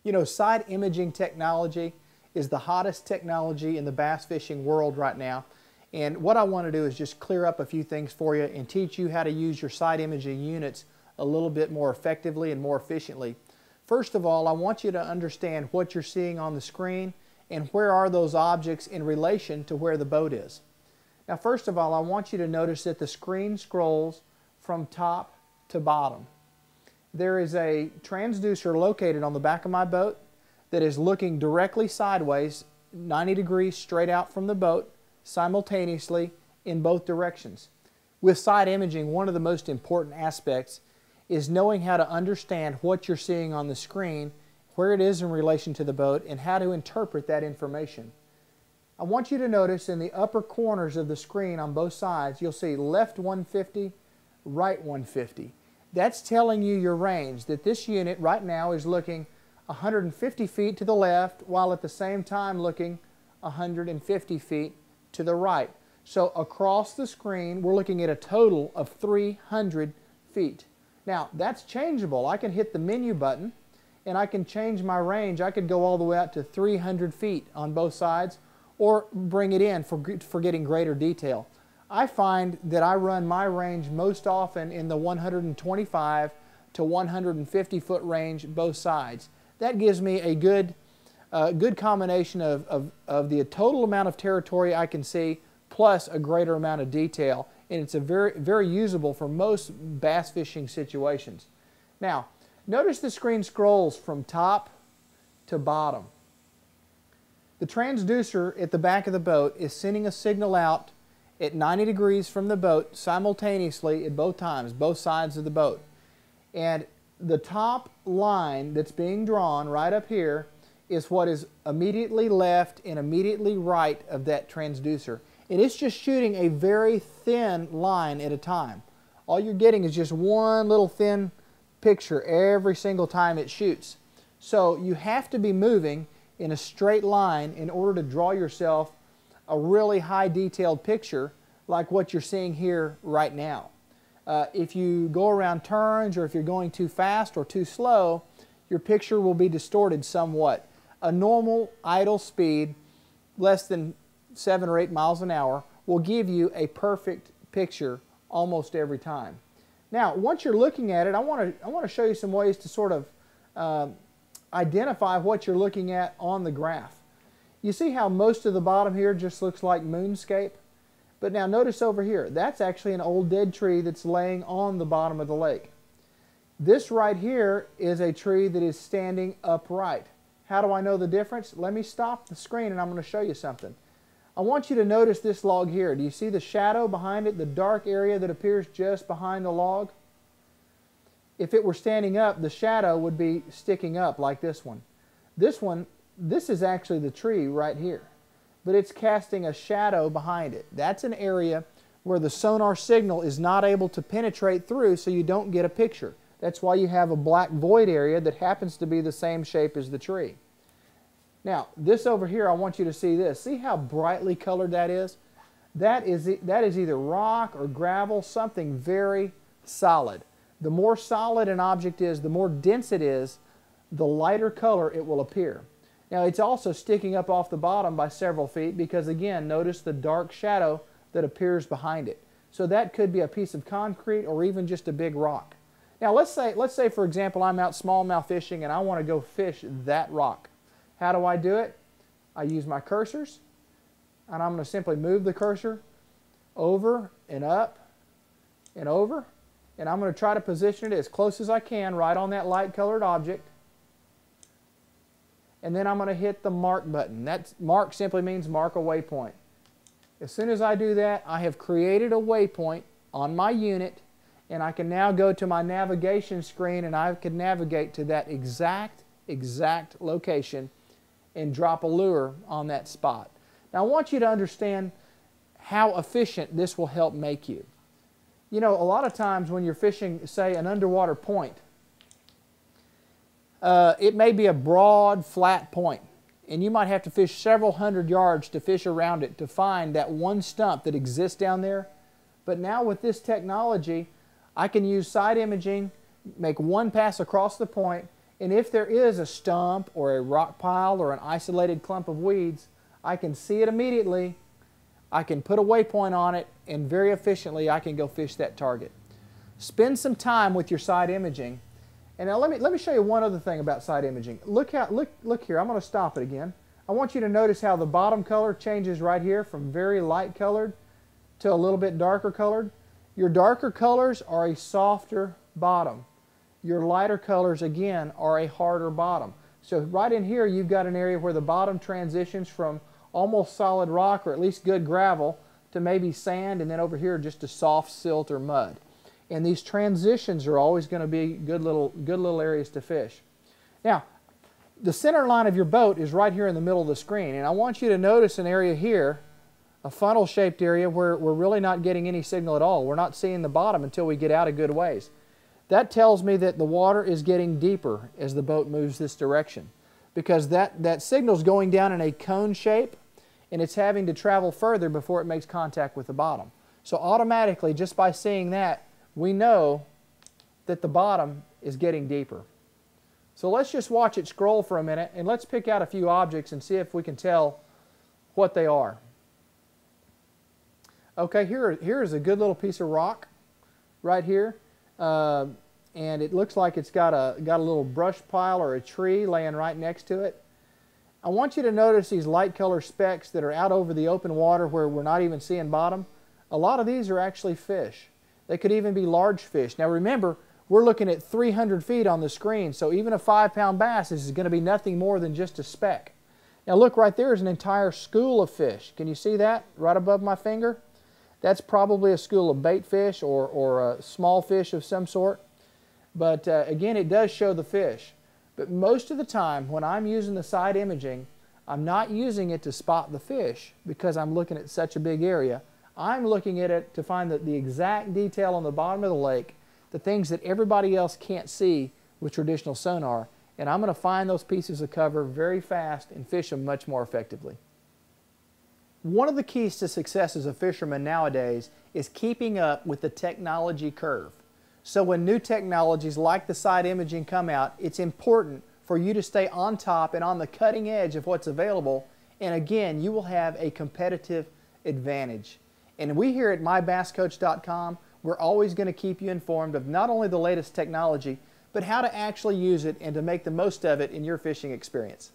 You know, side imaging technology is the hottest technology in the bass fishing world right now. And what I want to do is just clear up a few things for you and teach you how to use your side imaging units a little bit more effectively and more efficiently. First of all, I want you to understand what you're seeing on the screen and where are those objects in relation to where the boat is. Now, first of all, I want you to notice that the screen scrolls from top to bottom. There is a transducer located on the back of my boat that is looking directly sideways, 90 degrees straight out from the boat, simultaneously in both directions. With side imaging, one of the most important aspects is knowing how to understand what you're seeing on the screen, where it is in relation to the boat, and how to interpret that information. I want you to notice in the upper corners of the screen on both sides, you'll see left 150, right 150. That's telling you your range, that this unit right now is looking 150 feet to the left, while at the same time looking 150 feet to the right. So across the screen, we're looking at a total of 300 feet. Now, that's changeable. I can hit the menu button and I can change my range. I could go all the way out to 300 feet on both sides, or bring it in for getting greater detail. I find that I run my range most often in the 125 to 150 foot range both sides. That gives me a good combination of the total amount of territory I can see plus a greater amount of detail, and it's very usable for most bass fishing situations. Now, notice the screen scrolls from top to bottom. The transducer at the back of the boat is sending a signal out at 90 degrees from the boat simultaneously at both times, both sides of the boat. And the top line that's being drawn right up here is what is immediately left and immediately right of that transducer. And it's just shooting a very thin line at a time. All you're getting is just one little thin picture every single time it shoots. So you have to be moving in a straight line in order to draw yourself a really high detailed picture like what you're seeing here right now. If you go around turns, or if you're going too fast or too slow, your picture will be distorted somewhat. A normal idle speed, less than 7 or 8 miles an hour, will give you a perfect picture almost every time. Now, once you're looking at it, I want to show you some ways to sort of identify what you're looking at on the graph. You see how most of the bottom here just looks like moonscape? But now notice over here, that's actually an old dead tree that's laying on the bottom of the lake. This right here is a tree that is standing upright. How do I know the difference? Let me stop the screen and I'm going to show you something. I want you to notice this log here. Do you see the shadow behind it, the dark area that appears just behind the log? If it were standing up, the shadow would be sticking up like this one. This is actually the tree right here, but it's casting a shadow behind it. That's an area where the sonar signal is not able to penetrate through, so you don't get a picture. That's why you have a black void area that happens to be the same shape as the tree. Now, this over here, I want you to see this. See how brightly colored that is? That is either rock or gravel, something very solid. The more solid an object is, the more dense it is, the lighter color it will appear. Now, it's also sticking up off the bottom by several feet because, again, notice the dark shadow that appears behind it. So that could be a piece of concrete or even just a big rock. Now, let's say for example, I'm out smallmouth fishing and I want to go fish that rock. How do I do it? I use my cursors, and I'm going to simply move the cursor over and up and over, and I'm going to try to position it as close as I can right on that light colored object. And then I'm going to hit the mark button. That mark simply means mark a waypoint. As soon as I do that, I have created a waypoint on my unit, and I can now go to my navigation screen and I can navigate to that exact location and drop a lure on that spot. Now, I want you to understand how efficient this will help make you. You know, a lot of times when you're fishing, say, an underwater point, it may be a broad, flat point, and you might have to fish several hundred yards to fish around it to find that one stump that exists down there. But now with this technology, I can use side imaging, make one pass across the point, And if there is a stump or a rock pile or an isolated clump of weeds, I can see it immediately. I can put a waypoint on it, and very efficiently I can go fish that target. Spend some time with your side imaging. And now let me show you one other thing about side imaging. Look here. I'm going to stop it again. I want you to notice how the bottom color changes right here from very light colored to a little bit darker colored. Your darker colors are a softer bottom. Your lighter colors, again, are a harder bottom. So right in here, you've got an area where the bottom transitions from almost solid rock, or at least good gravel, to maybe sand, and then over here just a soft silt or mud. And these transitions are always going to be good little areas to fish. Now, the center line of your boat is right here in the middle of the screen, and I want you to notice an area here, a funnel-shaped area where we're really not getting any signal at all. We're not seeing the bottom until we get out a good ways. That tells me that the water is getting deeper as the boat moves this direction, because that signal is going down in a cone shape, and it's having to travel further before it makes contact with the bottom. So automatically, just by seeing that, we know that the bottom is getting deeper. So let's just watch it scroll for a minute, and let's pick out a few objects and see if we can tell what they are. Okay, here is a good little piece of rock right here. And it looks like it's got a little brush pile or a tree laying right next to it. I want you to notice these light color specks that are out over the open water where we're not even seeing bottom. A lot of these are actually fish. They could even be large fish. Now remember, we're looking at 300 feet on the screen, so even a 5-pound bass is going to be nothing more than just a speck. Now look, right there is an entire school of fish. Can you see that right above my finger? That's probably a school of bait fish or a small fish of some sort. But again, it does show the fish. But most of the time, when I'm using the side imaging, I'm not using it to spot the fish because I'm looking at such a big area. I'm looking at it to find the exact detail on the bottom of the lake, the things that everybody else can't see with traditional sonar, and I'm going to find those pieces of cover very fast and fish them much more effectively. One of the keys to success as a fisherman nowadays is keeping up with the technology curve. So when new technologies like the side imaging come out, it's important for you to stay on top and on the cutting edge of what's available, and again, you will have a competitive advantage. And we here at mybasscoach.com, we're always going to keep you informed of not only the latest technology, but how to actually use it and to make the most of it in your fishing experience.